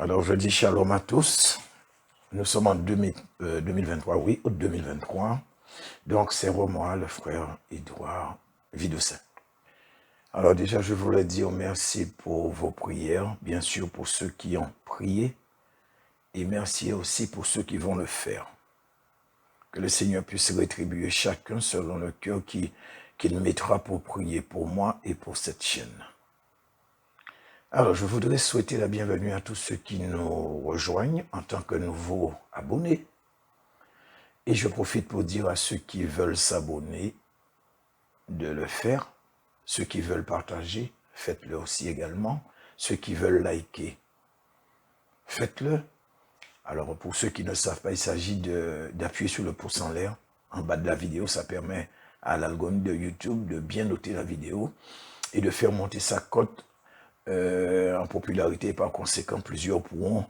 Alors, je dis shalom à tous. Nous sommes en 2023, oui, août 2023. Donc, c'est moi, le frère Édouard Vidocin. Alors déjà, je voulais dire merci pour vos prières, bien sûr pour ceux qui ont prié, et merci aussi pour ceux qui vont le faire. Que le Seigneur puisse rétribuer chacun selon le cœur qu'il mettra pour prier pour moi et pour cette chaîne. Alors, je voudrais souhaiter la bienvenue à tous ceux qui nous rejoignent en tant que nouveaux abonnés. Et je profite pour dire à ceux qui veulent s'abonner de le faire. Ceux qui veulent partager, faites-le aussi également. Ceux qui veulent liker, faites-le. Alors, pour ceux qui ne savent pas, il s'agit d'appuyer sur le pouce en l'air en bas de la vidéo. Ça permet à l'algorithme de YouTube de bien noter la vidéo et de faire monter sa cote en popularité. Et par conséquent, plusieurs pourront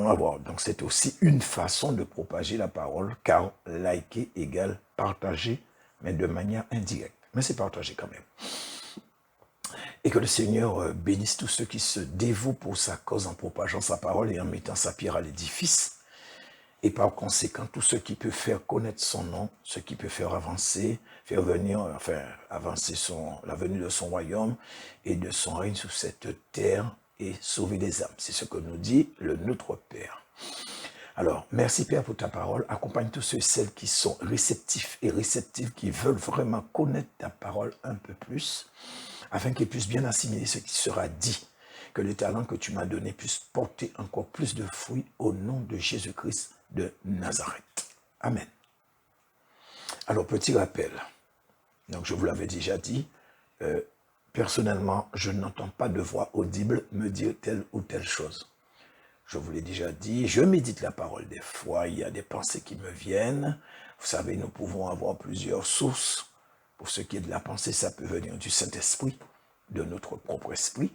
avoir. Donc, c'est aussi une façon de propager la parole, car liker égale partager, mais de manière indirecte. Mais c'est partager quand même. Et que le Seigneur bénisse tous ceux qui se dévouent pour sa cause en propageant sa parole et en mettant sa pierre à l'édifice. Et par conséquent, tout ce qui peut faire connaître son nom, ce qui peut faire avancer, faire venir, enfin, avancer la venue de son royaume et de son règne sur cette terre et sauver des âmes. C'est ce que nous dit le Notre Père. Alors, merci Père pour ta parole. Accompagne tous ceux et celles qui sont réceptifs et réceptives, qui veulent vraiment connaître ta parole un peu plus, afin qu'ils puissent bien assimiler ce qui sera dit. Que le talent que tu m'as donné puisse porter encore plus de fruits au nom de Jésus-Christ de Nazareth. Amen. Alors, petit rappel. Donc, je vous l'avais déjà dit. Personnellement, je n'entends pas de voix audible me dire telle ou telle chose. Je vous l'ai déjà dit, je médite la parole des fois, il y a des pensées qui me viennent. Vous savez, nous pouvons avoir plusieurs sources. Pour ce qui est de la pensée, ça peut venir du Saint-Esprit, de notre propre esprit.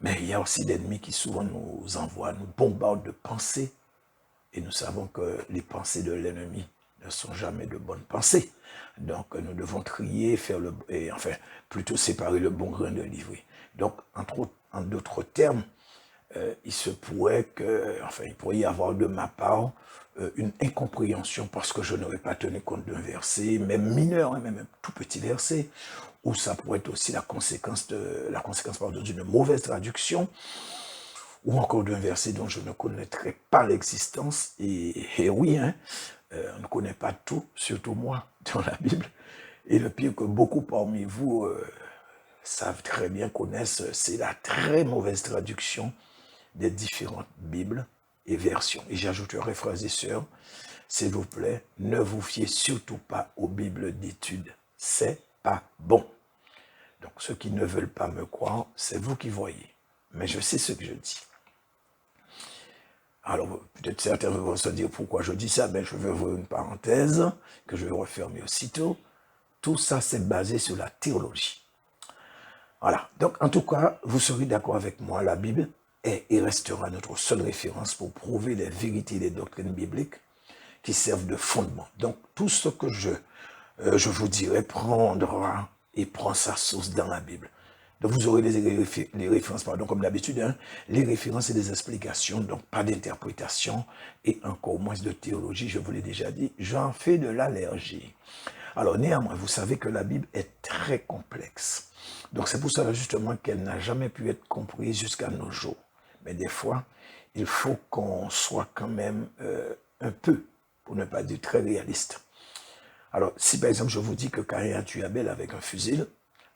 Mais il y a aussi l'ennemi qui souvent nous envoie, nous bombarde de pensées. Et nous savons que les pensées de l'ennemi ne sont jamais de bonnes pensées. Donc nous devons trier, plutôt séparer le bon grain de l'ivraie. Donc, en d'autres termes, il se pourrait il pourrait y avoir de ma part une incompréhension parce que je n'aurais pas tenu compte d'un verset, même mineur, même un tout petit verset, ou ça pourrait être aussi la conséquence d'une mauvaise traduction, ou encore d'un verset dont je ne connaîtrais pas l'existence. Et oui, on ne connaît pas tout, surtout moi, dans la Bible. Et le pire que beaucoup parmi vous savent très bien, connaissent, c'est la très mauvaise traduction des différentes Bibles et versions. Et j'ajouterai, frères et sœurs, s'il vous plaît, ne vous fiez surtout pas aux Bibles d'études. C'est pas bon. Donc, ceux qui ne veulent pas me croire, c'est vous qui voyez. Mais je sais ce que je dis. Alors, peut-être certains vont se dire pourquoi je dis ça. Ben, je vais ouvrir une parenthèse que je vais refermer aussitôt. Tout ça, c'est basé sur la théologie. Voilà. Donc, en tout cas, vous serez d'accord avec moi, la Bible est et restera notre seule référence pour prouver les vérités et les doctrines bibliques qui servent de fondement. Donc, tout ce que je vous dirai prendra et prend sa source dans la Bible. Donc, vous aurez les références, pardon, comme d'habitude, les références et les explications, donc pas d'interprétation et encore moins de théologie, je vous l'ai déjà dit, j'en fais de l'allergie. Alors, néanmoins, vous savez que la Bible est très complexe. Donc, c'est pour ça, justement, qu'elle n'a jamais pu être comprise jusqu'à nos jours. Mais des fois, il faut qu'on soit quand même un peu, pour ne pas dire très réaliste. Alors, si par exemple, je vous dis que Caïn a tué Abel avec un fusil,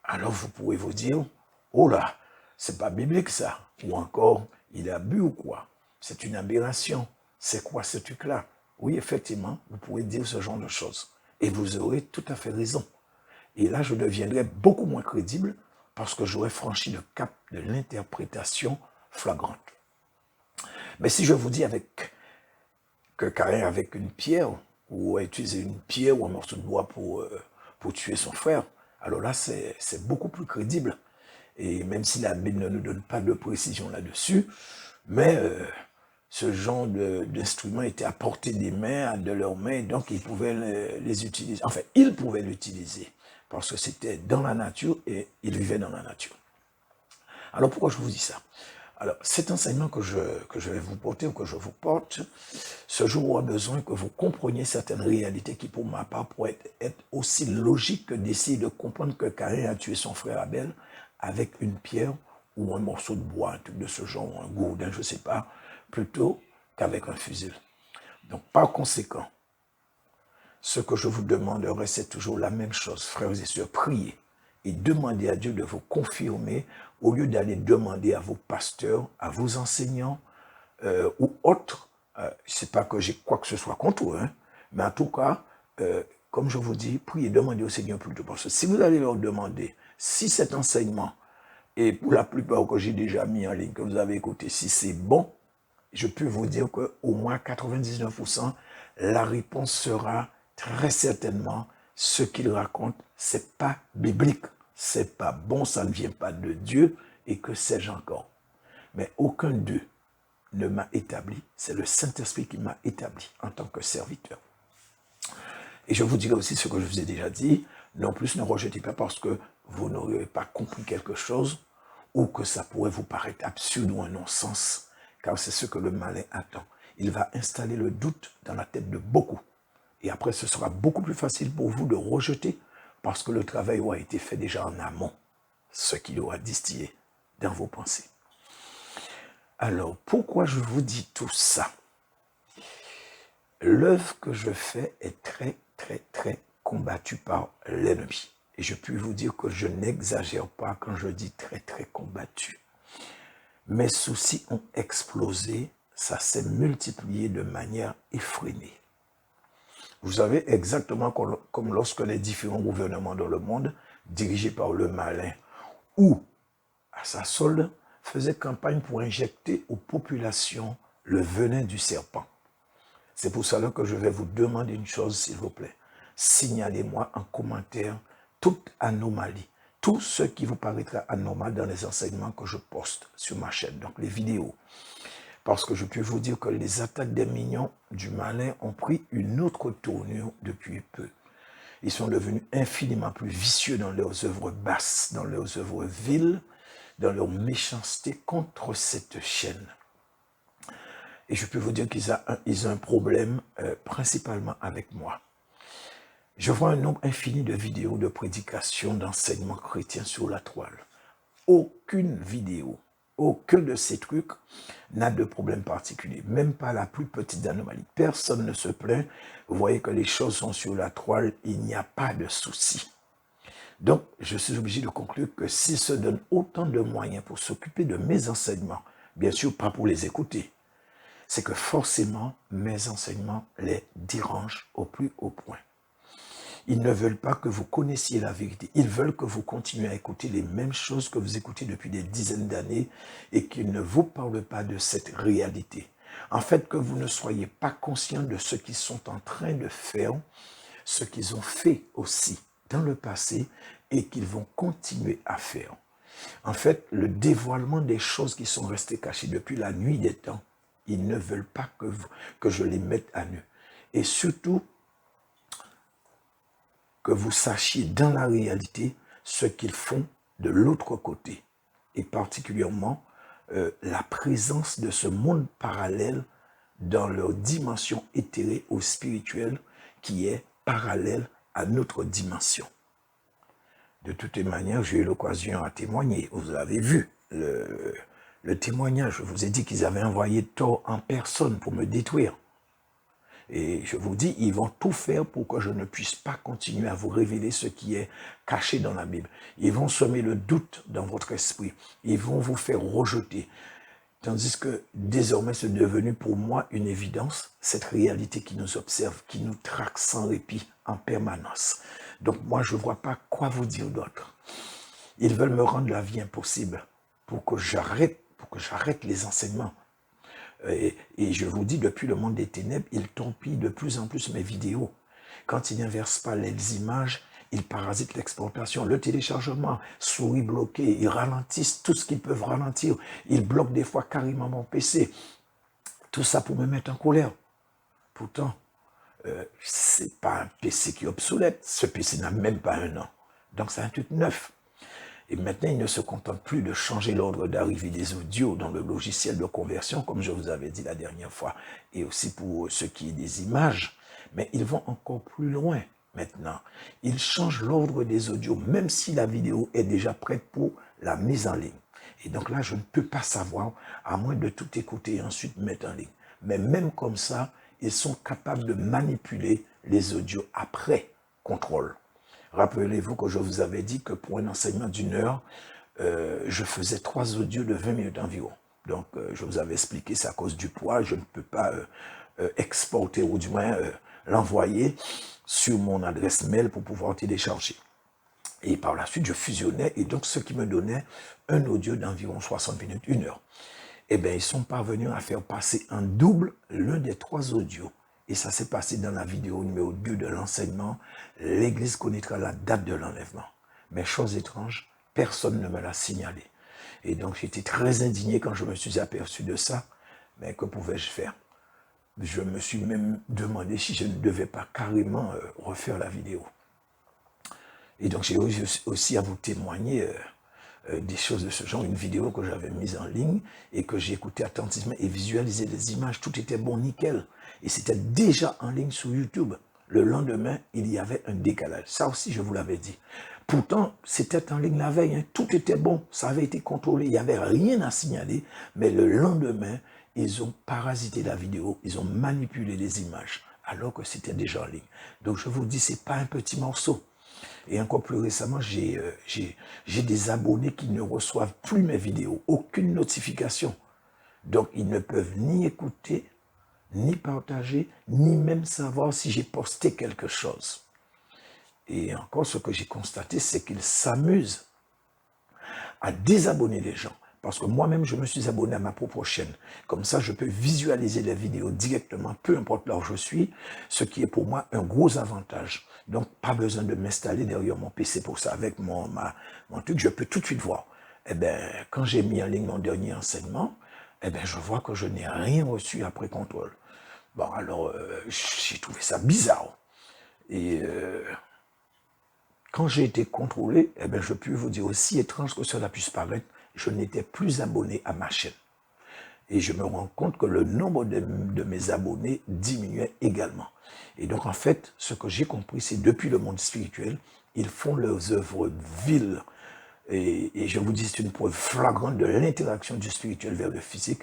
alors vous pourrez vous dire, oh là, c'est pas biblique ça. Ou encore, il a bu ou quoi? C'est une aberration. C'est quoi ce truc-là? Oui, effectivement, vous pouvez dire ce genre de choses. Et vous aurez tout à fait raison. Et là, je deviendrai beaucoup moins crédible parce que j'aurai franchi le cap de l'interprétation flagrante. Mais si je vous dis que Caïn avec une pierre, ou a utilisé une pierre ou un morceau de bois pour tuer son frère, alors là, c'est beaucoup plus crédible. Et même si la Bible ne nous donne pas de précision là-dessus, mais ce genre d'instrument était à portée des mains, de leurs mains, donc ils pouvaient les utiliser. Enfin, ils pouvaient l'utiliser, parce que c'était dans la nature et ils vivaient dans la nature. Alors pourquoi je vous dis ça? Alors, cet enseignement que je vais vous porter ou que je vous porte, ce jour aura besoin que vous compreniez certaines réalités qui, pour ma part, pourraient être aussi logiques que d'essayer de comprendre que Caïn a tué son frère Abel avec une pierre ou un morceau de bois, un truc de ce genre, ou un gourdin, je ne sais pas, plutôt qu'avec un fusil. Donc, par conséquent, ce que je vous demanderai, c'est toujours la même chose, frères et sœurs, priez et demandez à Dieu de vous confirmer au lieu d'aller demander à vos pasteurs, à vos enseignants ou autres. Je ne sais pas que j'ai quoi que ce soit contre eux, hein, mais en tout cas, comme je vous dis, priez, demandez au Seigneur plutôt. Parce que si vous allez leur demander si cet enseignement, et pour la plupart que j'ai déjà mis en ligne, que vous avez écouté, si c'est bon, je peux vous dire qu'au moins 99%, la réponse sera très certainement ce qu'il raconte, c'est pas biblique, c'est pas bon, ça ne vient pas de Dieu, et que sais-je encore. Mais aucun d'eux ne m'a établi, c'est le Saint-Esprit qui m'a établi en tant que serviteur. Et je vous dirai aussi ce que je vous ai déjà dit, non plus ne rejetez pas parce que vous n'aurez pas compris quelque chose ou que ça pourrait vous paraître absurde ou un non-sens, car c'est ce que le malin attend. Il va installer le doute dans la tête de beaucoup. Et après, ce sera beaucoup plus facile pour vous de rejeter parce que le travail aura été fait déjà en amont, ce qu'il aura distillé dans vos pensées. Alors, pourquoi je vous dis tout ça? L'œuvre que je fais est très, très, très combattue par l'ennemi. Et je puis vous dire que je n'exagère pas quand je dis très, très combattue. Mes soucis ont explosé, ça s'est multiplié de manière effrénée. Vous savez, exactement comme lorsque les différents gouvernements dans le monde, dirigés par le malin ou à sa solde, faisaient campagne pour injecter aux populations le venin du serpent. C'est pour cela que je vais vous demander une chose, s'il vous plaît. Signalez-moi en commentaire toute anomalie, tout ce qui vous paraîtra anormal dans les enseignements que je poste sur ma chaîne, donc les vidéos. Parce que je peux vous dire que les attaques des mignons du malin ont pris une autre tournure depuis peu. Ils sont devenus infiniment plus vicieux dans leurs œuvres basses, dans leurs œuvres viles, dans leur méchanceté contre cette chaîne. Et je peux vous dire qu'ils ont un problème principalement avec moi. Je vois un nombre infini de vidéos de prédications, d'enseignements chrétiens sur la toile. Aucune vidéo, aucun de ces trucs n'a de problème particulier, même pas la plus petite anomalie. Personne ne se plaint. Vous voyez que les choses sont sur la toile, il n'y a pas de souci. Donc, je suis obligé de conclure que s'ils se donnent autant de moyens pour s'occuper de mes enseignements, bien sûr pas pour les écouter, c'est que forcément, mes enseignements les dérangent au plus haut point. Ils ne veulent pas que vous connaissiez la vérité. Ils veulent que vous continuez à écouter les mêmes choses que vous écoutez depuis des dizaines d'années et qu'ils ne vous parlent pas de cette réalité. En fait, que vous ne soyez pas conscient de ce qu'ils sont en train de faire, ce qu'ils ont fait aussi dans le passé et qu'ils vont continuer à faire. En fait, le dévoilement des choses qui sont restées cachées depuis la nuit des temps, ils ne veulent pas que je les mette à nu. Et surtout, que vous sachiez dans la réalité ce qu'ils font de l'autre côté. Et particulièrement, la présence de ce monde parallèle dans leur dimension éthérée ou spirituelle qui est parallèle à notre dimension. De toutes les manières, j'ai eu l'occasion à témoigner. Vous avez vu le témoignage. Je vous ai dit qu'ils avaient envoyé Thor en personne pour me détruire. Et je vous dis, ils vont tout faire pour que je ne puisse pas continuer à vous révéler ce qui est caché dans la Bible. Ils vont semer le doute dans votre esprit. Ils vont vous faire rejeter. Tandis que désormais, c'est devenu pour moi une évidence, cette réalité qui nous observe, qui nous traque sans répit en permanence. Donc moi, je ne vois pas quoi vous dire d'autre. Ils veulent me rendre la vie impossible pour que j'arrête les enseignements. Et je vous dis, depuis le monde des ténèbres, ils torpillent de plus en plus mes vidéos. Quand ils n'inversent pas les images, ils parasitent l'exportation, le téléchargement, souris bloquée, ils ralentissent tout ce qu'ils peuvent ralentir. Ils bloquent des fois carrément mon PC. Tout ça pour me mettre en colère. Pourtant, c'est pas un PC qui est obsolète. Ce PC n'a même pas un an. Donc c'est un truc neuf. Et maintenant, il ne se contente plus de changer l'ordre d'arrivée des audios dans le logiciel de conversion, comme je vous avais dit la dernière fois, et aussi pour ce qui est des images, mais ils vont encore plus loin maintenant. Ils changent l'ordre des audios, même si la vidéo est déjà prête pour la mise en ligne. Et donc là, je ne peux pas savoir, à moins de tout écouter et ensuite mettre en ligne. Mais même comme ça, ils sont capables de manipuler les audios après contrôle. Rappelez-vous que je vous avais dit que pour un enseignement d'une heure, je faisais 3 audios de 20 minutes environ. Donc, je vous avais expliqué, c'est à cause du poids, je ne peux pas exporter ou du moins l'envoyer sur mon adresse mail pour pouvoir télécharger. Et par la suite, je fusionnais, et donc ce qui me donnait un audio d'environ 60 minutes, 1 heure. Eh bien, ils sont parvenus à faire passer en double l'un des 3 audios. Et ça s'est passé dans la vidéo numéro 2 de l'enseignement. L'Église connaîtra la date de l'enlèvement. Mais chose étrange, personne ne me l'a signalé. Et donc, j'étais très indigné quand je me suis aperçu de ça. Mais que pouvais-je faire? Je me suis même demandé si je ne devais pas carrément refaire la vidéo. Et donc, j'ai aussi à vous témoigner des choses de ce genre, une vidéo que j'avais mise en ligne et que j'ai écouté attentivement et visualisé les images, tout était bon, nickel. Et c'était déjà en ligne sur YouTube. Le lendemain, il y avait un décalage. Ça aussi, je vous l'avais dit. Pourtant, c'était en ligne la veille, hein. Tout était bon, ça avait été contrôlé, il n'y avait rien à signaler, mais le lendemain, ils ont parasité la vidéo, ils ont manipulé les images, alors que c'était déjà en ligne. Donc je vous dis, c'est pas un petit morceau. Et encore plus récemment, j'ai des abonnés qui ne reçoivent plus mes vidéos, aucune notification. Donc, ils ne peuvent ni écouter, ni partager, ni même savoir si j'ai posté quelque chose. Et encore, ce que j'ai constaté, c'est qu'ils s'amusent à désabonner les gens. Parce que moi-même, je me suis abonné à ma propre chaîne. Comme ça, je peux visualiser les vidéos directement, peu importe là où je suis, ce qui est pour moi un gros avantage. Donc, pas besoin de m'installer derrière mon PC pour ça. Avec mon truc, je peux tout de suite voir. Eh bien, quand j'ai mis en ligne mon dernier enseignement, eh bien, je vois que je n'ai rien reçu après contrôle. Bon, alors, j'ai trouvé ça bizarre. Et quand j'ai été contrôlé, eh bien, je peux vous dire, aussi étrange que cela puisse paraître, je n'étais plus abonné à ma chaîne. Et je me rends compte que le nombre de mes abonnés diminuait également. Et donc, en fait, ce que j'ai compris, c'est depuis le monde spirituel, ils font leurs œuvres viles. Et je vous dis, c'est une preuve flagrante de l'interaction du spirituel vers le physique,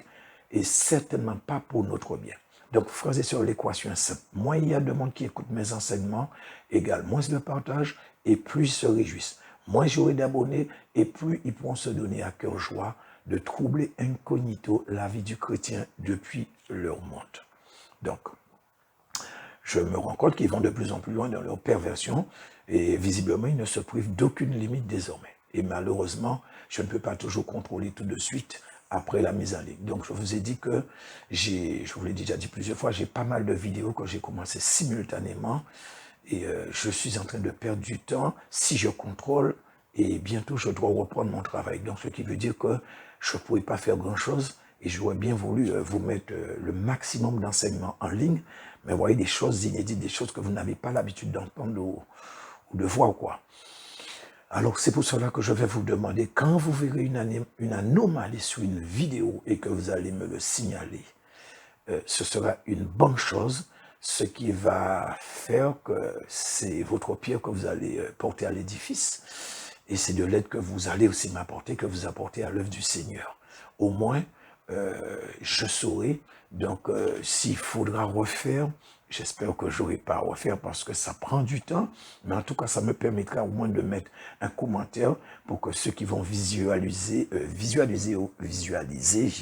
et certainement pas pour notre bien. Donc, frères et sœurs, l'équation est simple. Moins il y a de monde qui écoute mes enseignements, égale moins de partage, et plus ils se réjouissent. Moins j'aurai d'abonnés, et plus ils pourront se donner à cœur joie de troubler incognito la vie du chrétien depuis leur monde. Donc, je me rends compte qu'ils vont de plus en plus loin dans leur perversion, et visiblement, ils ne se privent d'aucune limite désormais. Et malheureusement, je ne peux pas toujours contrôler tout de suite après la mise en ligne. Donc, je vous ai dit que je vous l'ai déjà dit plusieurs fois, j'ai pas mal de vidéos que j'ai commencé simultanément, et je suis en train de perdre du temps si je contrôle, et bientôt je dois reprendre mon travail. Donc, ce qui veut dire que je ne pourrais pas faire grand-chose, et j'aurais bien voulu vous mettre le maximum d'enseignements en ligne, mais vous voyez, des choses inédites, des choses que vous n'avez pas l'habitude d'entendre ou de voir, quoi. Alors, c'est pour cela que je vais vous demander, quand vous verrez une anomalie sur une vidéo et que vous allez me le signaler, ce sera une bonne chose, ce qui va faire que c'est votre pierre que vous allez porter à l'édifice, et c'est de l'aide que vous allez aussi m'apporter, que vous apportez à l'œuvre du Seigneur. Au moins, je saurai, donc s'il faudra refaire, j'espère que je n'aurai pas à refaire parce que ça prend du temps, mais en tout cas, ça me permettra au moins de mettre un commentaire pour que ceux qui vont visualiser, j'y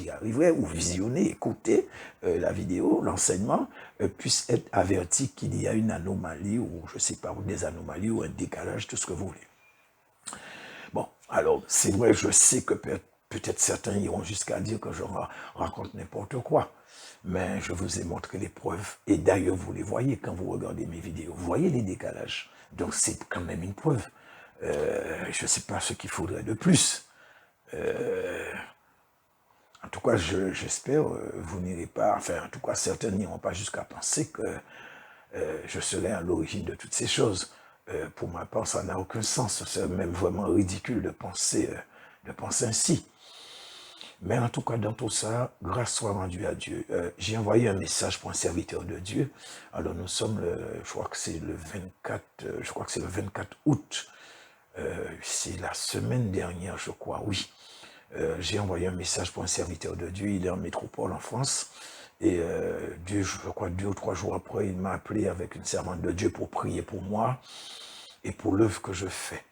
arriverai, ou visionner, écouter la vidéo, l'enseignement, puissent être avertis qu'il y a une anomalie, ou je ne sais pas, ou des anomalies, ou un décalage, tout ce que vous voulez. Bon, alors, c'est vrai, je sais que peut-être certains iront jusqu'à dire que je raconte n'importe quoi. Mais je vous ai montré les preuves. Et d'ailleurs, vous les voyez quand vous regardez mes vidéos. Vous voyez les décalages. Donc, c'est quand même une preuve. Je ne sais pas ce qu'il faudrait de plus. En tout cas, j'espère, vous n'irez pas, enfin, en tout cas, certains n'iront pas jusqu'à penser que je serai à l'origine de toutes ces choses. Pour ma part, ça n'a aucun sens. C'est même vraiment ridicule de penser ainsi. Mais en tout cas, dans tout ça, grâce soit rendue à Dieu. J'ai envoyé un message pour un serviteur de Dieu. Alors nous sommes, je crois que c'est le 24 août. C'est la semaine dernière, je crois, oui. J'ai envoyé un message pour un serviteur de Dieu. Il est en métropole en France. Et je crois 2 ou 3 jours après, il m'a appelé avec une servante de Dieu pour prier pour moi et pour l'œuvre que je fais.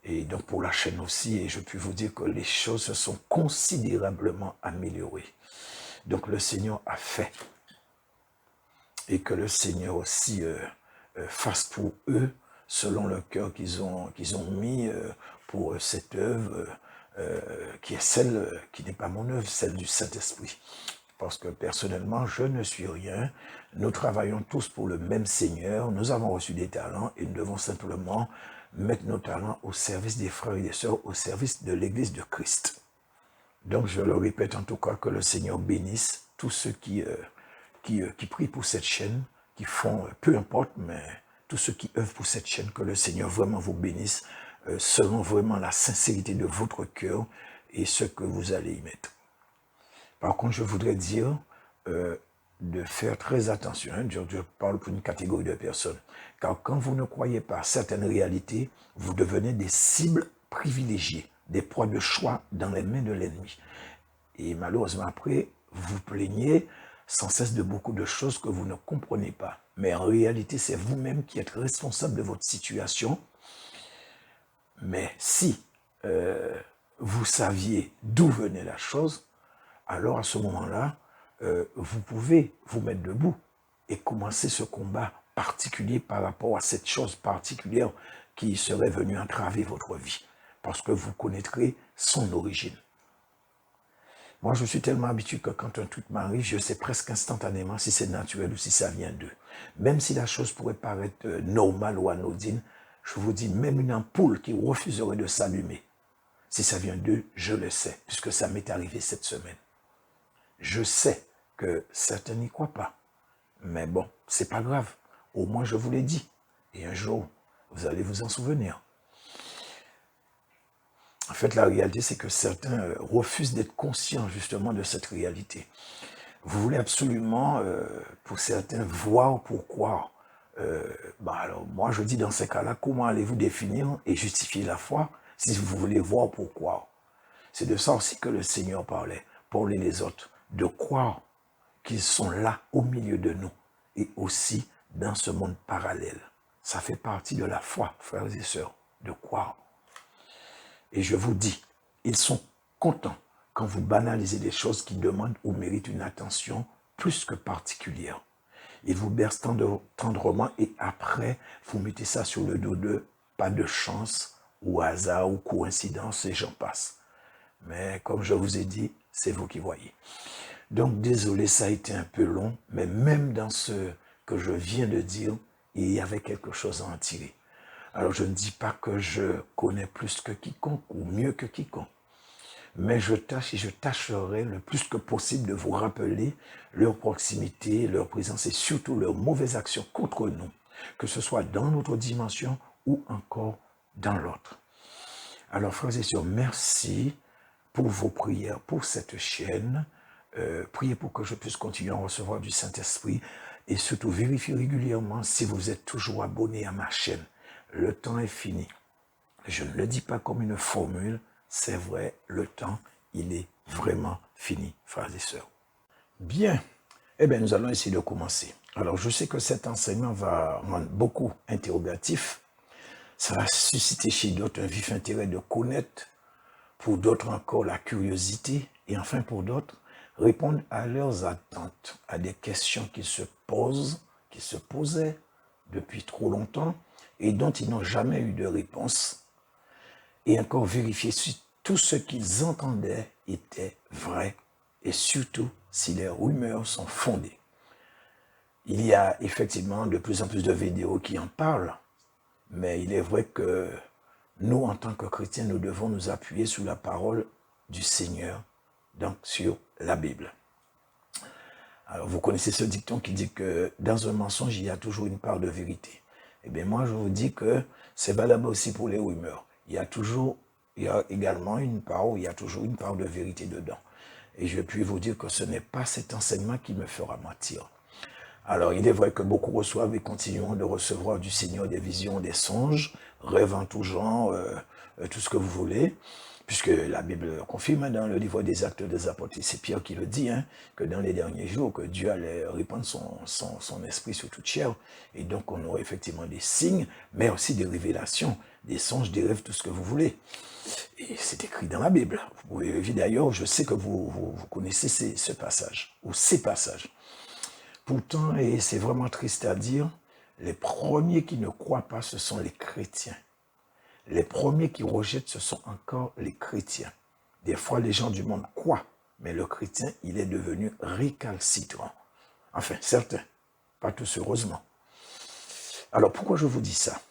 Et donc pour la chaîne aussi, et je puis vous dire que les choses se sont considérablement améliorées. Donc le Seigneur a fait. Et que le Seigneur aussi fasse pour eux, selon le cœur qu'ils ont mis pour cette œuvre, qui est celle, qui n'est pas mon œuvre, celle du Saint-Esprit. Parce que personnellement, je ne suis rien. Nous travaillons tous pour le même Seigneur. Nous avons reçu des talents et nous devons simplement mettre nos talents au service des frères et des sœurs, au service de l'Église de Christ. Donc, je le répète en tout cas, que le Seigneur bénisse tous ceux qui prient pour cette chaîne, qui font, peu importe, mais tous ceux qui œuvrent pour cette chaîne, que le Seigneur vraiment vous bénisse, selon vraiment la sincérité de votre cœur et ce que vous allez y mettre. Par contre, je voudrais dire de faire très attention. Hein, je parle pour une catégorie de personnes. Car quand vous ne croyez pas à certaines réalités, vous devenez des cibles privilégiées, des proies de choix dans les mains de l'ennemi. Et malheureusement, après, vous plaignez sans cesse de beaucoup de choses que vous ne comprenez pas. Mais en réalité, c'est vous-même qui êtes responsable de votre situation. Mais si vous saviez d'où venait la chose, alors à ce moment-là, vous pouvez vous mettre debout et commencer ce combat particulier par rapport à cette chose particulière qui serait venue entraver votre vie, parce que vous connaîtrez son origine. Moi, je suis tellement habitué que quand un truc m'arrive, je sais presque instantanément si c'est naturel ou si ça vient d'eux. Même si la chose pourrait paraître normale ou anodine, je vous dis, même une ampoule qui refuserait de s'allumer, si ça vient d'eux, je le sais, puisque ça m'est arrivé cette semaine. Je sais que certains n'y croient pas. Mais bon, c'est pas grave. Au moins, je vous l'ai dit. Et un jour, vous allez vous en souvenir. En fait, la réalité, c'est que certains refusent d'être conscients justement de cette réalité. Vous voulez absolument, pour certains, voir pour croire. Alors, moi, je dis dans ces cas-là, comment allez-vous définir et justifier la foi si vous voulez voir pour croire? C'est de ça aussi que le Seigneur parlait, pour les autres, de croire qu'ils sont là au milieu de nous et aussi dans ce monde parallèle. Ça fait partie de la foi, frères et sœurs, de croire. Et je vous dis, ils sont contents quand vous banalisez des choses qui demandent ou méritent une attention plus que particulière. Ils vous bercent tendrement et après, vous mettez ça sur le dos de pas de chance ou hasard ou coïncidence et j'en passe. Mais comme je vous ai dit, c'est vous qui voyez. Donc désolé, ça a été un peu long, mais même dans ce que je viens de dire, il y avait quelque chose à en tirer. Alors je ne dis pas que je connais plus que quiconque ou mieux que quiconque, mais je tâche et je tâcherai le plus que possible de vous rappeler leur proximité, leur présence et surtout leurs mauvaises actions contre nous, que ce soit dans notre dimension ou encore dans l'autre. Alors frères et sœurs, merci pour vos prières, pour cette chaîne. Priez pour que je puisse continuer à recevoir du Saint-Esprit et surtout vérifiez régulièrement si vous êtes toujours abonné à ma chaîne. Le temps est fini. Je ne le dis pas comme une formule, c'est vrai, le temps, il est vraiment fini, frères et sœurs. Bien, nous allons essayer de commencer. Alors, je sais que cet enseignement va rendre beaucoup interrogatif. Ça va susciter chez d'autres un vif intérêt de connaître, pour d'autres encore la curiosité, et enfin pour d'autres, répondre à leurs attentes, à des questions qui se posaient depuis trop longtemps, et dont ils n'ont jamais eu de réponse, et encore vérifier si tout ce qu'ils entendaient était vrai, et surtout si les rumeurs sont fondées. Il y a effectivement de plus en plus de vidéos qui en parlent, mais il est vrai que nous, en tant que chrétiens, nous devons nous appuyer sur la parole du Seigneur, donc sur la Bible. Alors, vous connaissez ce dicton qui dit que dans un mensonge, il y a toujours une part de vérité. Eh bien, moi, je vous dis que c'est valable aussi pour les rumeurs. Il y a également une part où il y a toujours une part de vérité dedans. Et je puis vous dire que ce n'est pas cet enseignement qui me fera mentir. Alors, il est vrai que beaucoup reçoivent et continueront de recevoir du Seigneur des visions, des songes, rêves en tout genre, tout ce que vous voulez, puisque la Bible confirme dans le livre des Actes des Apôtres, c'est Pierre qui le dit, hein, que dans les derniers jours, que Dieu allait répandre son esprit sur toute chair, et donc on aurait effectivement des signes, mais aussi des révélations, des songes, des rêves, tout ce que vous voulez. Et c'est écrit dans la Bible. Vous pouvez vérifier d'ailleurs, je sais que vous connaissez ce passage, ou ces passages. Pourtant, et c'est vraiment triste à dire, les premiers qui ne croient pas, ce sont les chrétiens. Les premiers qui rejettent, ce sont encore les chrétiens. Des fois, les gens du monde croient, mais le chrétien, il est devenu récalcitrant. Enfin, certains, pas tous heureusement. Alors, pourquoi je vous dis ça?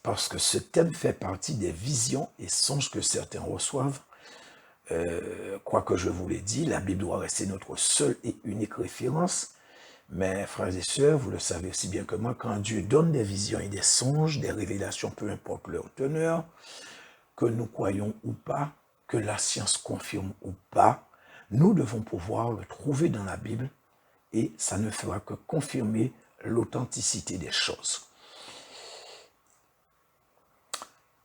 Parce que ce thème fait partie des visions et songes que certains reçoivent. Quoi que je vous l'ai dit, la Bible doit rester notre seule et unique référence. Mais frères et sœurs, vous le savez aussi bien que moi, quand Dieu donne des visions et des songes, des révélations, peu importe leur teneur, que nous croyons ou pas, que la science confirme ou pas, nous devons pouvoir le trouver dans la Bible et ça ne fera que confirmer l'authenticité des choses.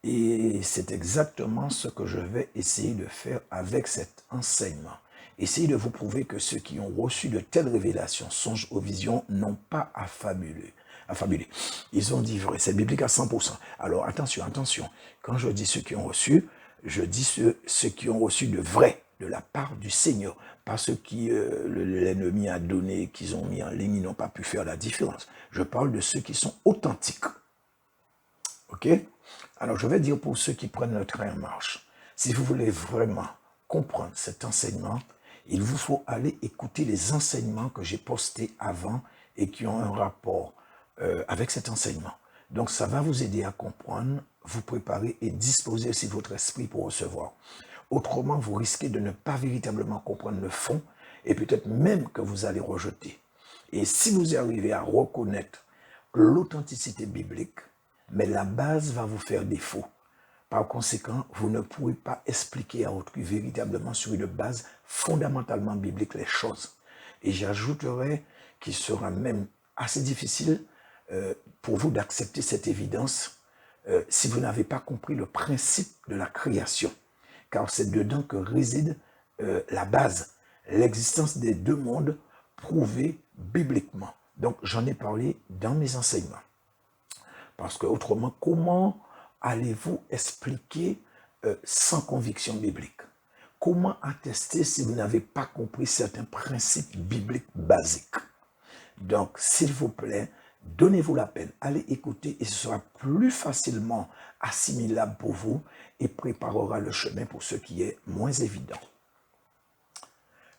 Et c'est exactement ce que je vais essayer de faire avec cet enseignement. Essayez de vous prouver que ceux qui ont reçu de telles révélations, songes aux visions, n'ont pas à fabuler. Ils ont dit vrai, c'est biblique à 100%. Alors attention, quand je dis ceux qui ont reçu, je dis ceux qui ont reçu de vrai, de la part du Seigneur. Pas ceux qui l'ennemi a donné, qu'ils ont mis en ligne, ils n'ont pas pu faire la différence. Je parle de ceux qui sont authentiques. Ok? Alors je vais dire pour ceux qui prennent le train en marche, si vous voulez vraiment comprendre cet enseignement, il vous faut aller écouter les enseignements que j'ai postés avant et qui ont un rapport avec cet enseignement. Donc ça va vous aider à comprendre, vous préparer et disposer aussi votre esprit pour recevoir. Autrement, vous risquez de ne pas véritablement comprendre le fond et peut-être même que vous allez rejeter. Et si vous arrivez à reconnaître l'authenticité biblique, mais la base va vous faire défaut. Par conséquent, vous ne pourrez pas expliquer à autrui véritablement sur une base fondamentalement biblique les choses. Et j'ajouterais qu'il sera même assez difficile pour vous d'accepter cette évidence si vous n'avez pas compris le principe de la création. Car c'est dedans que réside la base, l'existence des deux mondes prouvés bibliquement. Donc j'en ai parlé dans mes enseignements. Parce que autrement, comment allez-vous expliquer sans conviction biblique? Comment attester si vous n'avez pas compris certains principes bibliques basiques? Donc, s'il vous plaît, donnez-vous la peine, allez écouter et ce sera plus facilement assimilable pour vous et préparera le chemin pour ce qui est moins évident.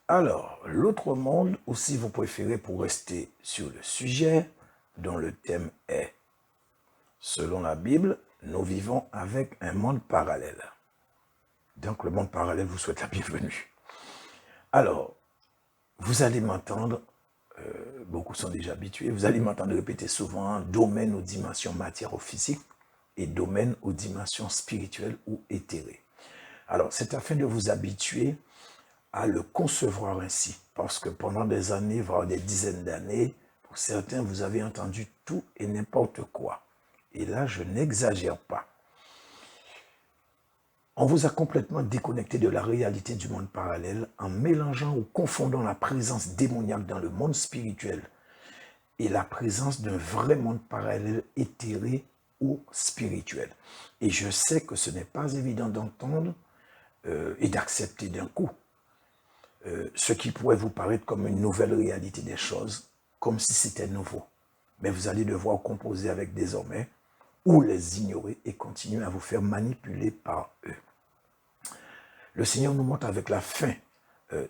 Alors, l'autre monde, ou si vous préférez pour rester sur le sujet, dont le thème est selon la Bible, nous vivons avec un monde parallèle. Donc le monde parallèle vous souhaite la bienvenue. Alors, vous allez m'entendre, beaucoup sont déjà habitués, vous allez m'entendre répéter souvent domaine ou dimension matière ou physique et domaine ou dimension spirituelle ou éthérée. Alors, c'est afin de vous habituer à le concevoir ainsi, parce que pendant des années, voire des dizaines d'années, pour certains, vous avez entendu tout et n'importe quoi. Et là, je n'exagère pas. On vous a complètement déconnecté de la réalité du monde parallèle en mélangeant ou confondant la présence démoniaque dans le monde spirituel et la présence d'un vrai monde parallèle éthéré ou spirituel. Et je sais que ce n'est pas évident d'entendre et d'accepter d'un coup ce qui pourrait vous paraître comme une nouvelle réalité des choses, comme si c'était nouveau. Mais vous allez devoir composer avec désormais ou les ignorer et continuer à vous faire manipuler par eux. Le Seigneur nous montre avec la fin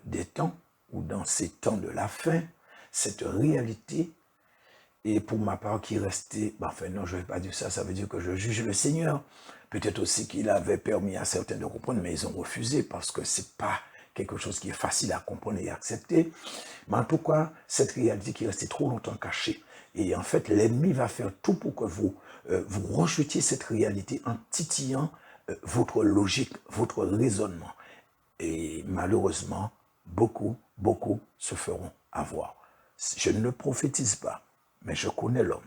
des temps, ou dans ces temps de la fin, cette réalité, et pour ma part qui restait, enfin non, je ne vais pas dire ça, ça veut dire que je juge le Seigneur. Peut-être aussi qu'il avait permis à certains de comprendre, mais ils ont refusé parce que c'est pas quelque chose qui est facile à comprendre et à accepter. Mais en tout cas, cette réalité qui est restée trop longtemps cachée. Et en fait, l'ennemi va faire tout pour que vous rejetiez cette réalité en titillant votre logique, votre raisonnement. Et malheureusement, beaucoup se feront avoir. Je ne le prophétise pas, mais je connais l'homme.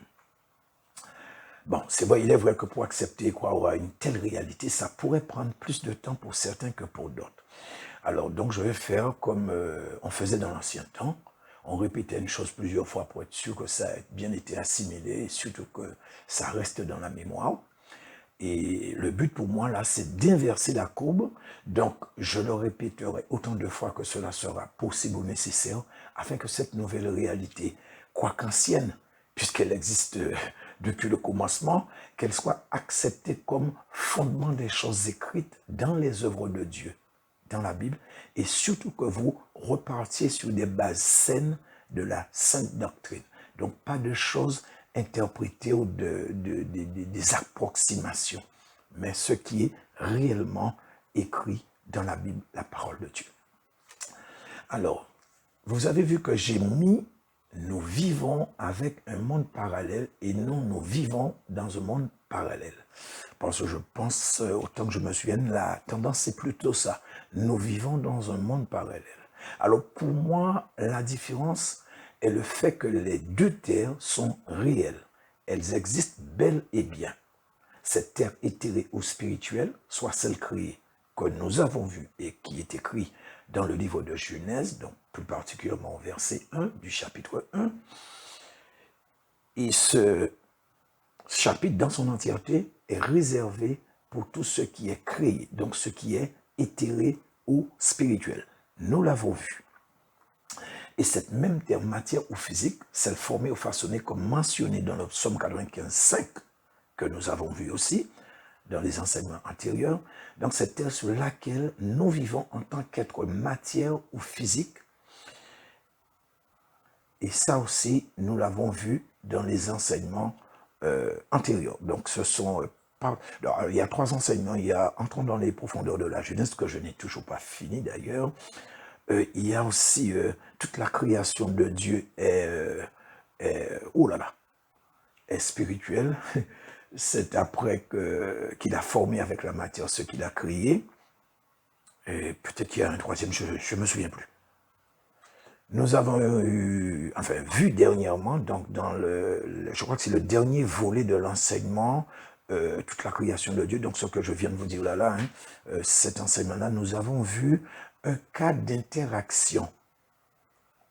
Bon, c'est vrai, il est vrai que pour accepter et croire à une telle réalité, ça pourrait prendre plus de temps pour certains que pour d'autres. Alors donc, je vais faire comme on faisait dans l'ancien temps. On répétait une chose plusieurs fois pour être sûr que ça a bien été assimilé, et surtout que ça reste dans la mémoire. Et le but pour moi, là, c'est d'inverser la courbe. Donc, je le répéterai autant de fois que cela sera possible ou nécessaire, afin que cette nouvelle réalité, quoiqu'ancienne, puisqu'elle existe depuis le commencement, qu'elle soit acceptée comme fondement des choses écrites dans les œuvres de Dieu, dans la Bible, et surtout que vous repartiez sur des bases saines de la sainte doctrine. Donc, pas de choses interpréter ou des approximations, mais ce qui est réellement écrit dans la Bible, la parole de Dieu. Alors, vous avez vu que j'ai mis « nous vivons avec un monde parallèle » et non « nous vivons dans un monde parallèle ». Parce que je pense, autant que je me souvienne, la tendance c'est plutôt ça. Nous vivons dans un monde parallèle. Alors pour moi, la différence est le fait que les deux terres sont réelles. Elles existent bel et bien. Cette terre éthérée ou spirituelle, soit celle créée que nous avons vue et qui est écrite dans le livre de Genèse, donc plus particulièrement au verset 1 du chapitre 1, et ce chapitre dans son entièreté est réservé pour tout ce qui est créé, donc ce qui est éthéré ou spirituel. Nous l'avons vu. Et cette même terre, matière ou physique, celle formée ou façonnée comme mentionné dans le psaume 95,5, que nous avons vu aussi dans les enseignements antérieurs, donc cette terre sur laquelle nous vivons en tant qu'être matière ou physique. Et ça aussi, nous l'avons vu dans les enseignements antérieurs. Donc ce sont... Alors, il y a 3 enseignements. Il y a Entrons dans les profondeurs de la Genèse, que je n'ai toujours pas fini d'ailleurs. Il y a aussi toute la création de Dieu est spirituelle. C'est après qu'il a formé avec la matière ce qu'il a créé. Et peut-être qu'il y a un troisième, je ne me souviens plus. Nous avons vu dernièrement, donc dans je crois que c'est le dernier volet de l'enseignement, toute la création de Dieu, donc ce que je viens de vous dire là, cet enseignement-là, nous avons vu un cas d'interaction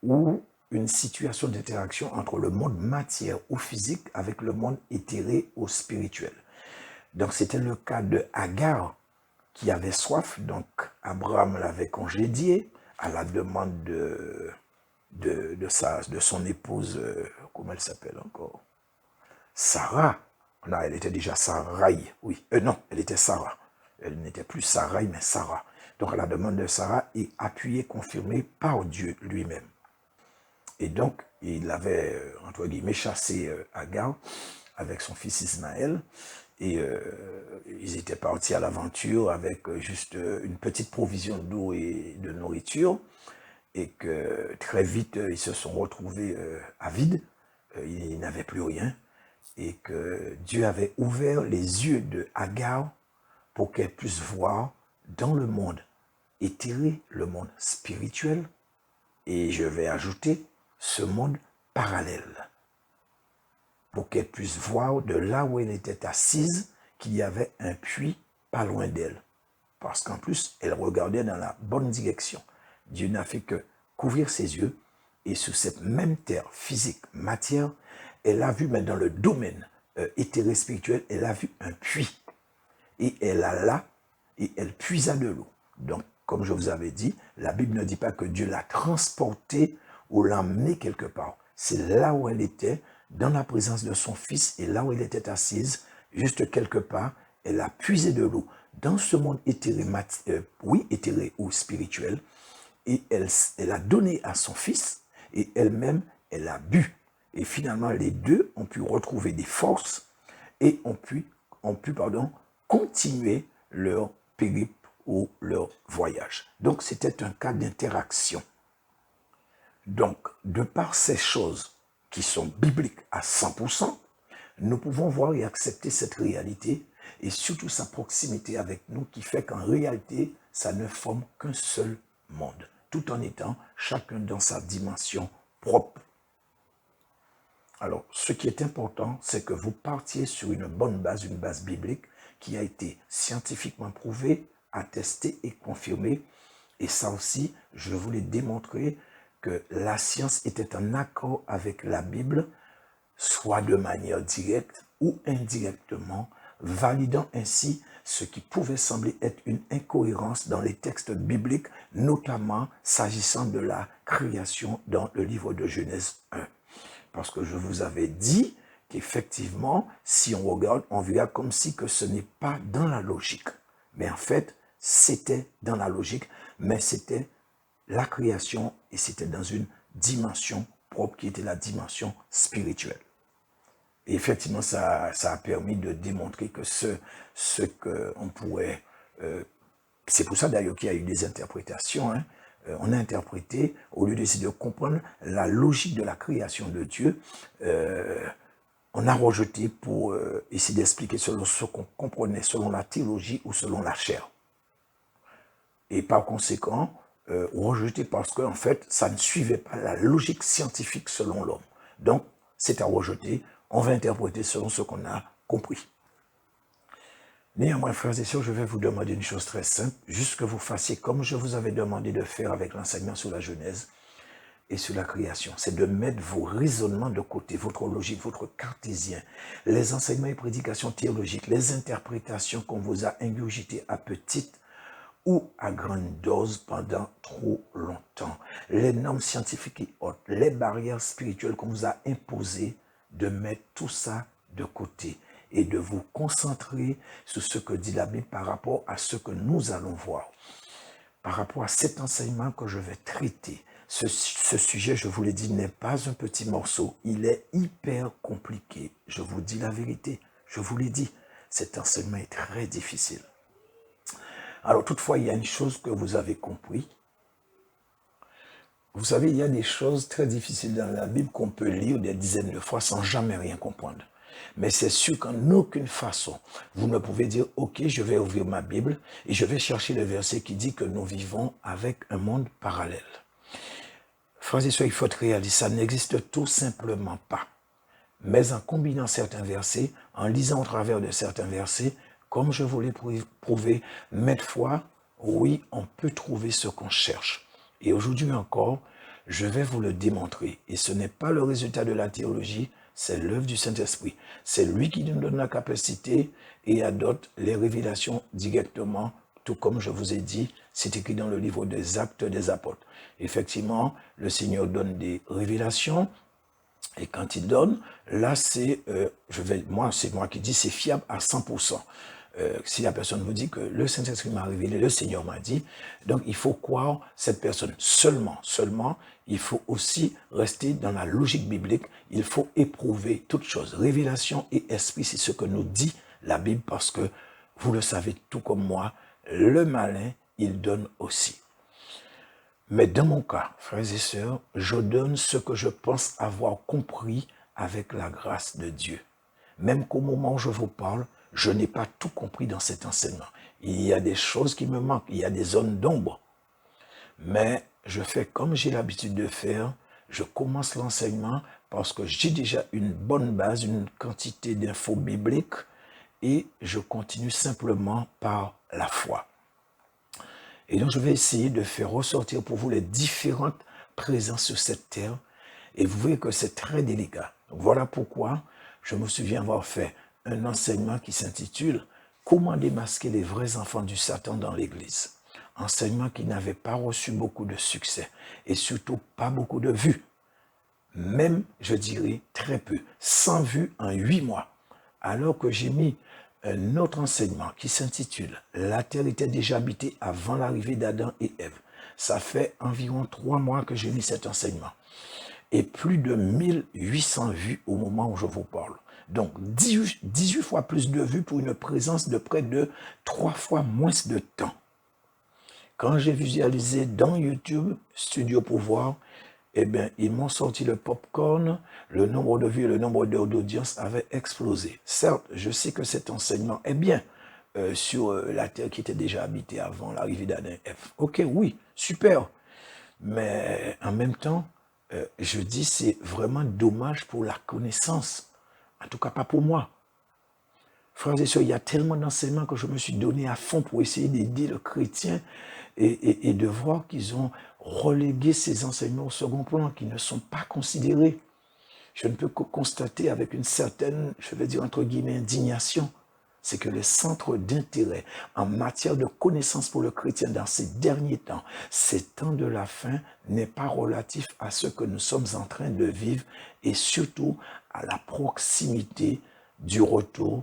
ou une situation d'interaction entre le monde matière ou physique avec le monde éthéré ou spirituel. Donc c'était le cas de Agar qui avait soif, donc Abraham l'avait congédié à la demande de son épouse, comment elle s'appelle encore? Sarah. Là, elle était déjà Sarai, oui. Non, elle était Sarah. Elle n'était plus Sarai, mais Sarah. Donc, à la demande de Sarah est appuyée, confirmée par Dieu lui-même. Et donc, il avait, entre guillemets, chassé Agar avec son fils Ismaël. Et ils étaient partis à l'aventure avec juste une petite provision d'eau et de nourriture. Et que très vite, ils se sont retrouvés à vide. Ils n'avaient plus rien. Et que Dieu avait ouvert les yeux de Agar pour qu'elle puisse voir dans le monde éthéré, le monde spirituel, et je vais ajouter ce monde parallèle, pour qu'elle puisse voir de là où elle était assise qu'il y avait un puits pas loin d'elle. Parce qu'en plus, elle regardait dans la bonne direction. Dieu n'a fait que couvrir ses yeux, et sur cette même terre physique, matière, elle a vu, mais dans le domaine éthéré spirituel, elle a vu un puits. Et elle a là, et elle puisa de l'eau. Donc, comme je vous avais dit, la Bible ne dit pas que Dieu l'a transportée ou l'a emmenée quelque part. C'est là où elle était, dans la présence de son fils, et là où elle était assise, juste quelque part, elle a puisé de l'eau. Dans ce monde éthéré, éthéré ou spirituel, et elle a donné à son fils, et elle-même, elle a bu. Et finalement, les deux ont pu retrouver des forces et ont pu continuer leur périple ou leur voyage. Donc, c'était un cas d'interaction. Donc, de par ces choses qui sont bibliques à 100%, nous pouvons voir et accepter cette réalité et surtout sa proximité avec nous qui fait qu'en réalité, ça ne forme qu'un seul monde, tout en étant chacun dans sa dimension propre. Alors, ce qui est important, c'est que vous partiez sur une bonne base, une base biblique qui a été scientifiquement prouvée, attestée et confirmée. Et ça aussi, je voulais démontrer que la science était en accord avec la Bible, soit de manière directe ou indirectement, validant ainsi ce qui pouvait sembler être une incohérence dans les textes bibliques, notamment s'agissant de la création dans le livre de Genèse 1. Parce que je vous avais dit qu'effectivement, si on regarde, on verra comme si que ce n'est pas dans la logique. Mais en fait, c'était dans la logique, mais c'était la création et c'était dans une dimension propre qui était la dimension spirituelle. Et effectivement, ça a permis de démontrer que ce qu'on pourrait... c'est pour ça d'ailleurs qu'il y a eu des interprétations. On a interprété, au lieu d'essayer de comprendre la logique de la création de Dieu, on a rejeté pour essayer d'expliquer selon ce qu'on comprenait, selon la théologie ou selon la chair. Et par conséquent, rejeté parce qu'en fait, ça ne suivait pas la logique scientifique selon l'homme. Donc, c'est à rejeter. On va interpréter selon ce qu'on a compris. Néanmoins, frères et sœurs, je vais vous demander une chose très simple, juste que vous fassiez comme je vous avais demandé de faire avec l'enseignement sur la Genèse et sur la création. C'est de mettre vos raisonnements de côté, votre logique, votre cartésien, les enseignements et prédications théologiques, les interprétations qu'on vous a ingurgitées à petite ou à grande dose pendant trop longtemps, les normes scientifiques et autres, les barrières spirituelles qu'on vous a imposées, de mettre tout ça de côté et de vous concentrer sur ce que dit la Bible par rapport à ce que nous allons voir. Par rapport à cet enseignement que je vais traiter, ce sujet, je vous l'ai dit, n'est pas un petit morceau. Il est hyper compliqué. Je vous dis la vérité. Je vous l'ai dit, cet enseignement est très difficile. Alors toutefois, il y a une chose que vous avez compris. Vous savez, il y a des choses très difficiles dans la Bible qu'on peut lire des dizaines de fois sans jamais rien comprendre. Mais c'est sûr qu'en aucune façon, vous ne pouvez dire, ok, je vais ouvrir ma Bible et je vais chercher le verset qui dit que nous vivons avec un monde parallèle. Frères et sœurs, il faut être réaliste, ça n'existe tout simplement pas. Mais en combinant certains versets, en lisant au travers de certains versets, comme je vous l'ai prouvé maintes fois, oui, on peut trouver ce qu'on cherche. Et aujourd'hui encore, je vais vous le démontrer. Et ce n'est pas le résultat de la théologie, c'est l'œuvre du Saint-Esprit. C'est lui qui nous donne la capacité et à d'autres les révélations directement, tout comme je vous ai dit, c'est écrit dans le livre des Actes des Apôtres. Effectivement, le Seigneur donne des révélations et quand il donne, là c'est moi qui dis, c'est fiable à 100%. Si la personne vous dit que le Saint-Esprit m'a révélé, le Seigneur m'a dit, donc il faut croire cette personne. Seulement, il faut aussi rester dans la logique biblique, il faut éprouver toutes choses. Révélation et esprit, c'est ce que nous dit la Bible, parce que vous le savez tout comme moi, le malin, il donne aussi. Mais dans mon cas, frères et sœurs, je donne ce que je pense avoir compris avec la grâce de Dieu. Même qu'au moment où je vous parle, je n'ai pas tout compris dans cet enseignement. Il y a des choses qui me manquent, il y a des zones d'ombre. Mais je fais comme j'ai l'habitude de faire, je commence l'enseignement parce que j'ai déjà une bonne base, une quantité d'infos bibliques et je continue simplement par la foi. Et donc je vais essayer de faire ressortir pour vous les différentes présences sur cette terre et vous voyez que c'est très délicat. Donc voilà pourquoi je me souviens avoir fait un enseignement qui s'intitule « Comment démasquer les vrais enfants du Satan dans l'Église ?» Enseignement qui n'avait pas reçu beaucoup de succès et surtout pas beaucoup de vues. Même, je dirais, très peu. 100 vues en 8 mois. Alors que j'ai mis un autre enseignement qui s'intitule « La terre était déjà habitée avant l'arrivée d'Adam et Ève ». Ça fait environ 3 mois que j'ai mis cet enseignement. Et plus de 1800 vues au moment où je vous parle. Donc 18 fois plus de vues pour une présence de près de 3 fois moins de temps. Quand j'ai visualisé dans YouTube, Studio Pouvoir, eh bien, ils m'ont sorti le popcorn, le nombre de vues et le nombre d'heures d'audience avait explosé. Certes, je sais que cet enseignement est bien sur la terre qui était déjà habitée avant l'arrivée d'Adam et Ève. Ok, oui, super. Mais en même temps, je dis c'est vraiment dommage pour la connaissance. En tout cas, pas pour moi. Frères et sœurs, il y a tellement d'enseignements que je me suis donné à fond pour essayer d'aider le chrétien et de voir qu'ils ont relégué ces enseignements au second plan, qui ne sont pas considérés. Je ne peux que constater avec une certaine, je vais dire entre guillemets, indignation, c'est que les centres d'intérêt en matière de connaissance pour le chrétien dans ces derniers temps, ces temps de la fin, n'est pas relatif à ce que nous sommes en train de vivre et surtout à la proximité du retour,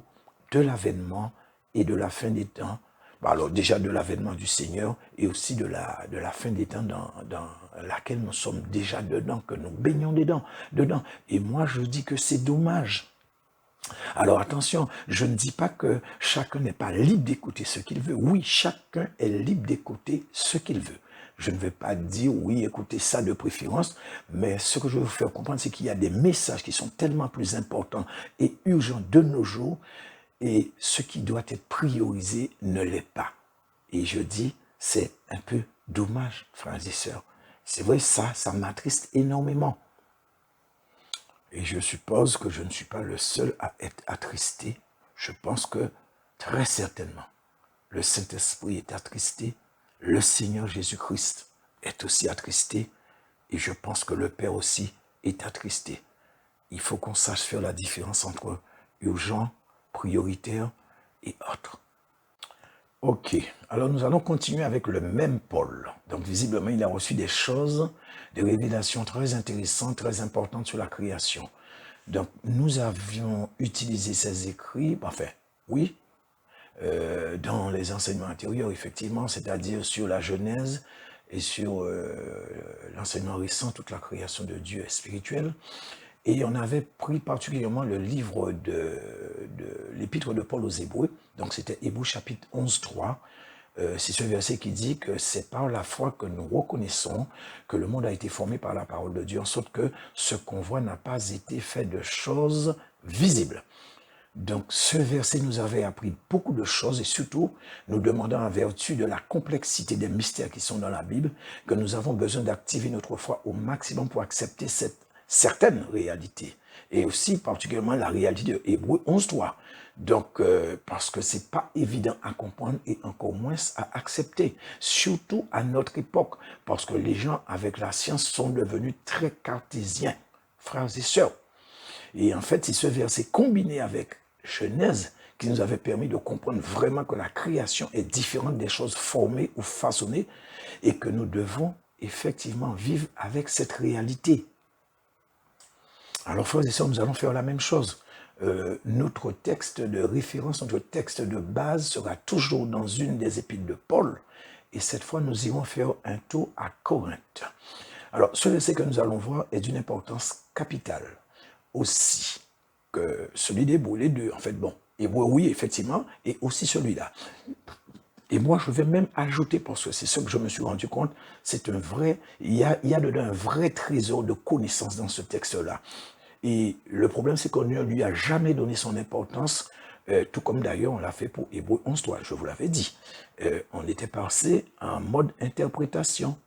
de l'avènement et de la fin des temps. Alors déjà de l'avènement du Seigneur et aussi de la fin des temps dans laquelle nous sommes déjà dedans, que nous baignons dedans. Et moi je dis que c'est dommage. Alors attention, je ne dis pas que chacun n'est pas libre d'écouter ce qu'il veut. Oui, chacun est libre d'écouter ce qu'il veut. Je ne vais pas dire oui, écoutez ça de préférence, mais ce que je veux vous faire comprendre, c'est qu'il y a des messages qui sont tellement plus importants et urgents de nos jours, et ce qui doit être priorisé ne l'est pas. Et je dis, c'est un peu dommage, frères et sœurs. C'est vrai, ça m'attriste énormément. Et je suppose que je ne suis pas le seul à être attristé. Je pense que très certainement, le Saint-Esprit est attristé, le Seigneur Jésus-Christ est aussi attristé, et je pense que le Père aussi est attristé. Il faut qu'on sache faire la différence entre urgent, prioritaire et autre. Ok, alors nous allons continuer avec le même Paul. Donc visiblement, il a reçu des choses, des révélations très intéressantes, très importantes sur la création. Donc nous avions utilisé ces écrits, enfin, oui, dans les enseignements antérieurs, effectivement, c'est-à-dire sur la Genèse et sur l'enseignement récent, toute la création de Dieu est spirituelle. Et on avait pris particulièrement le livre de l'épître de Paul aux Hébreux, donc c'était Hébreux chapitre 11, 3. C'est ce verset qui dit que c'est par la foi que nous reconnaissons que le monde a été formé par la parole de Dieu, en sorte que ce qu'on voit n'a pas été fait de choses visibles. Donc ce verset nous avait appris beaucoup de choses et surtout nous demandant en vertu de la complexité des mystères qui sont dans la Bible que nous avons besoin d'activer notre foi au maximum pour accepter cette certaine réalité et aussi particulièrement la réalité de Hébreux 11.3. Donc parce que c'est pas évident à comprendre et encore moins à accepter, surtout à notre époque, parce que les gens avec la science sont devenus très cartésiens, frères et sœurs. Et en fait, c'est ce verset combiné avec Genèse qui nous avait permis de comprendre vraiment que la création est différente des choses formées ou façonnées et que nous devons effectivement vivre avec cette réalité. Alors, frères et sœurs, nous allons faire la même chose. Notre texte de référence, notre texte de base sera toujours dans une des épîtres de Paul. Et cette fois, nous irons faire un tour à Corinthe. Alors, ce verset que nous allons voir est d'une importance capitale aussi que celui d'Hébreux, les deux. En fait, bon, Hébreux, oui, effectivement, et aussi celui-là. Et moi, je vais même ajouter, parce que c'est ce que je me suis rendu compte, c'est un vrai, il y a dedans un vrai trésor de connaissances dans ce texte-là. Et le problème, c'est qu'on ne lui a jamais donné son importance, tout comme d'ailleurs on l'a fait pour Hébreux 11.3, je vous l'avais dit. On était passé en mode interprétation.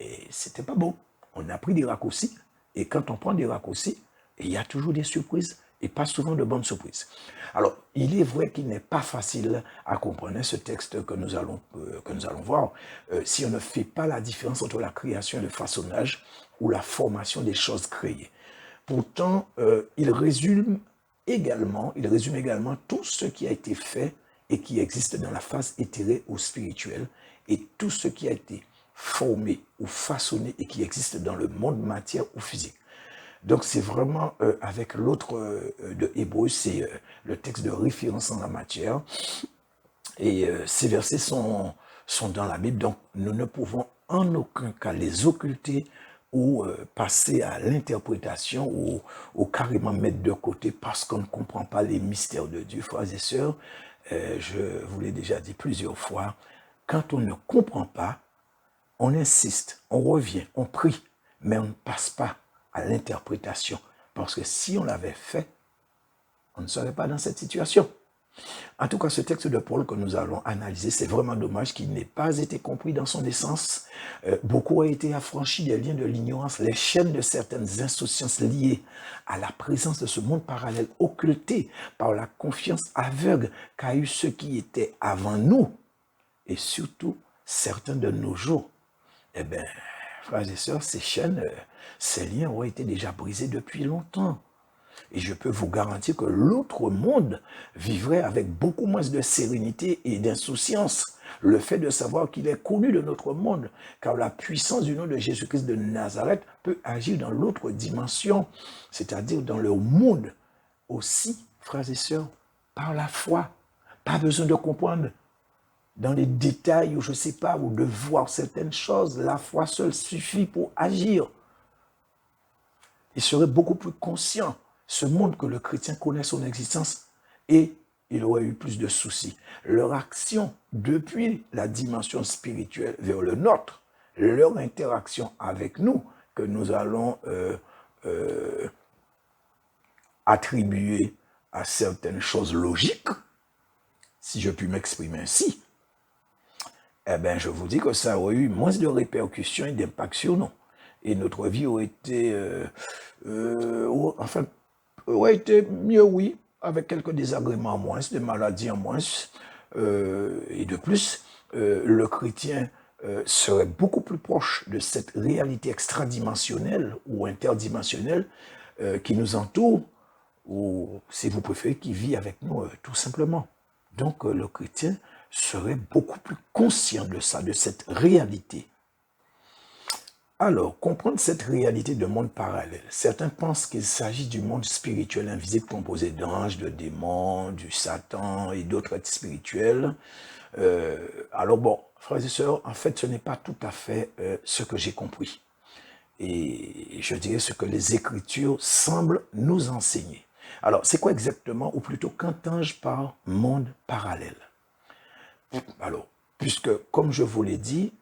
Et c'était pas bon. On a pris des raccourcis. Et quand on prend des raccourcis, il y a toujours des surprises et pas souvent de bonnes surprises. Alors, il est vrai qu'il n'est pas facile à comprendre ce texte que nous allons voir si on ne fait pas la différence entre la création et le façonnage ou la formation des choses créées. Pourtant, il résume également tout ce qui a été fait et qui existe dans la phase éthérée ou spirituelle et tout ce qui a été formé ou façonné et qui existe dans le monde matière ou physique. Donc c'est vraiment avec l'autre de Hébreux, c'est le texte de référence en la matière. Et ces versets sont dans la Bible, donc nous ne pouvons en aucun cas les occulter ou passer à l'interprétation ou carrément mettre de côté parce qu'on ne comprend pas les mystères de Dieu. Frères et sœurs, je vous l'ai déjà dit plusieurs fois, quand on ne comprend pas, on insiste, on revient, on prie, mais on ne passe pas à l'interprétation. Parce que si on l'avait fait, on ne serait pas dans cette situation. En tout cas, ce texte de Paul que nous allons analyser, c'est vraiment dommage qu'il n'ait pas été compris dans son essence. Beaucoup ont été affranchis des liens de l'ignorance, les chaînes de certaines insouciances liées à la présence de ce monde parallèle occulté par la confiance aveugle qu'a eu ceux qui étaient avant nous, et surtout certains de nos jours. Eh bien, frères et sœurs, ces chaînes, ces liens ont été déjà brisés depuis longtemps. Et je peux vous garantir que l'autre monde vivrait avec beaucoup moins de sérénité et d'insouciance. Le fait de savoir qu'il est connu de notre monde, car la puissance du nom de Jésus-Christ de Nazareth peut agir dans l'autre dimension, c'est-à-dire dans le monde aussi, frères et sœurs, par la foi. Pas besoin de comprendre dans les détails ou je ne sais pas, ou de voir certaines choses. La foi seule suffit pour agir. Il serait beaucoup plus conscient. Ce monde que le chrétien connaît son existence et il aurait eu plus de soucis. Leur action depuis la dimension spirituelle vers le nôtre, leur interaction avec nous, que nous allons attribuer à certaines choses logiques, si je puis m'exprimer ainsi, eh bien, je vous dis que ça aurait eu moins de répercussions et d'impact sur nous. Et notre vie aurait été, aurait été mieux, oui, avec quelques désagréments en moins, des maladies en moins. Et de plus, le chrétien serait beaucoup plus proche de cette réalité extradimensionnelle ou interdimensionnelle qui nous entoure, ou si vous préférez, qui vit avec nous tout simplement. Donc le chrétien serait beaucoup plus conscient de ça, de cette réalité. Alors, comprendre cette réalité de monde parallèle. Certains pensent qu'il s'agit du monde spirituel invisible composé d'anges, de démons, du Satan et d'autres êtres spirituels. Alors bon, frères et sœurs, en fait, ce n'est pas tout à fait ce que j'ai compris. Et je dirais ce que les Écritures semblent nous enseigner. Alors, c'est quoi exactement, ou plutôt qu'entends-je par monde parallèle? Alors, puisque, comme je vous l'ai dit,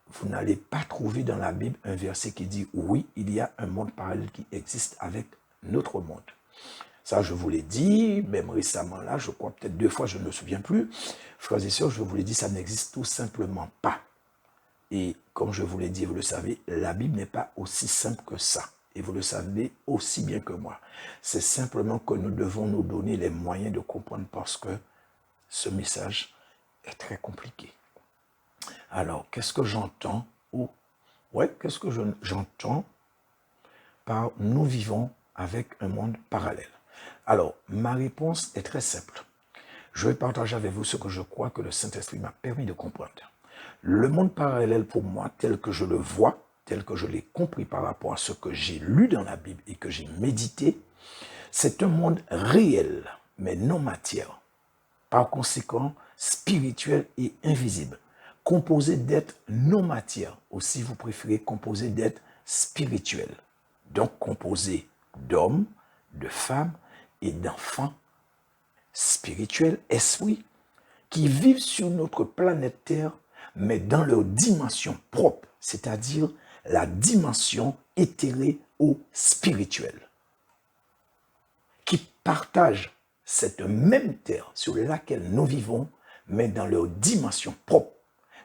vous n'allez pas trouver dans la Bible un verset qui dit « Oui, il y a un monde parallèle qui existe avec notre monde ». Ça, je vous l'ai dit, même récemment là, je crois peut-être 2 fois, je ne me souviens plus. Frères et sœurs, je vous l'ai dit, ça n'existe tout simplement pas. Et comme je vous l'ai dit, vous le savez, la Bible n'est pas aussi simple que ça. Et vous le savez aussi bien que moi. C'est simplement que nous devons nous donner les moyens de comprendre parce que ce message est très compliqué. Alors, qu'est-ce que j'entends qu'est-ce que j'entends par « nous vivons avec un monde parallèle ». Alors, ma réponse est très simple. Je vais partager avec vous ce que je crois que le Saint-Esprit m'a permis de comprendre. Le monde parallèle pour moi, tel que je le vois, tel que je l'ai compris par rapport à ce que j'ai lu dans la Bible et que j'ai médité, c'est un monde réel, mais non matière. Par conséquent, spirituel et invisible, composé d'êtres non matière, ou si vous préférez, composé d'êtres spirituels. Donc composé d'hommes, de femmes et d'enfants spirituels, esprits, qui vivent sur notre planète Terre, mais dans leur dimension propre, c'est-à-dire la dimension éthérée ou spirituelle, qui partagent cette même terre sur laquelle nous vivons, mais dans leur dimension propre,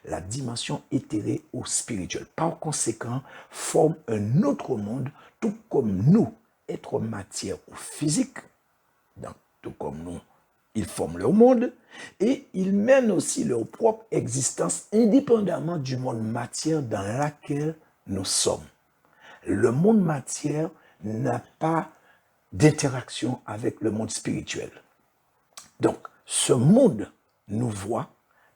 la dimension éthérée ou spirituelle. Par conséquent, forment un autre monde, tout comme nous, êtres matière ou physique, donc tout comme nous, ils forment leur monde, et ils mènent aussi leur propre existence indépendamment du monde matière dans lequel nous sommes. Le monde matière n'a pas d'interaction avec le monde spirituel. Donc, ce monde nous voit,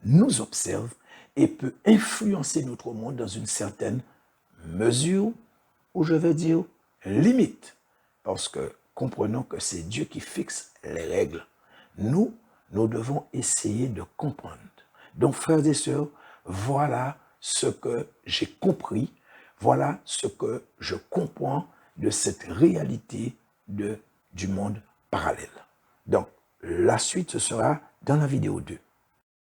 nous observe et peut influencer notre monde dans une certaine mesure, ou je vais dire limite, parce que comprenons que c'est Dieu qui fixe les règles. Nous devons essayer de comprendre. Donc, frères et sœurs, voilà ce que j'ai compris, voilà ce que je comprends de cette réalité du monde parallèle. Donc, la suite, ce sera dans la vidéo 2.